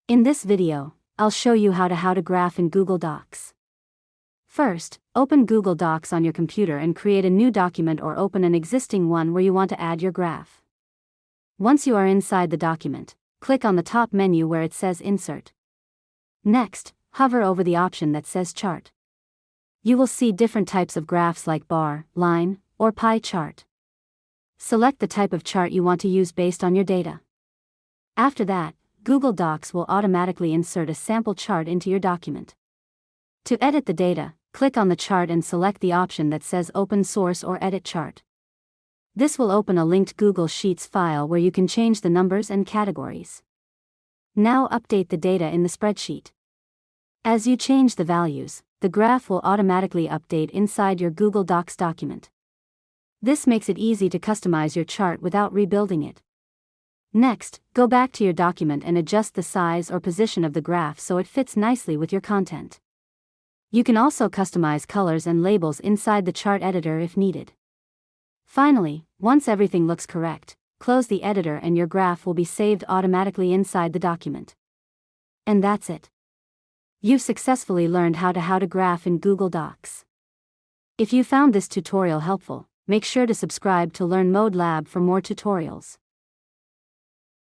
In this video, I'll show you how to graph in Google Docs. First, open Google Docs on your computer and create a new document or open an existing one where you want to add your graph. Once you are inside the document, click on the top menu where it says Insert. Next, hover over the option that says Chart. You will see different types of graphs like bar, line, or pie chart. Select the type of chart you want to use based on your data. After that, Google Docs will automatically insert a sample chart into your document. To edit the data, click on the chart and select the option that says Open Source or Edit Chart. This will open a linked Google Sheets file where you can change the numbers and categories. Now update the data in the spreadsheet. As you change the values, the graph will automatically update inside your Google Docs document. This makes it easy to customize your chart without rebuilding it. Next, go back to your document and adjust the size or position of the graph so it fits nicely with your content. You can also customize colors and labels inside the chart editor if needed. Finally, once everything looks correct, close the editor and your graph will be saved automatically inside the document. And that's it. You've successfully learned how to graph in Google Docs. If you found this tutorial helpful, make sure to subscribe to Learn Mode Lab for more tutorials.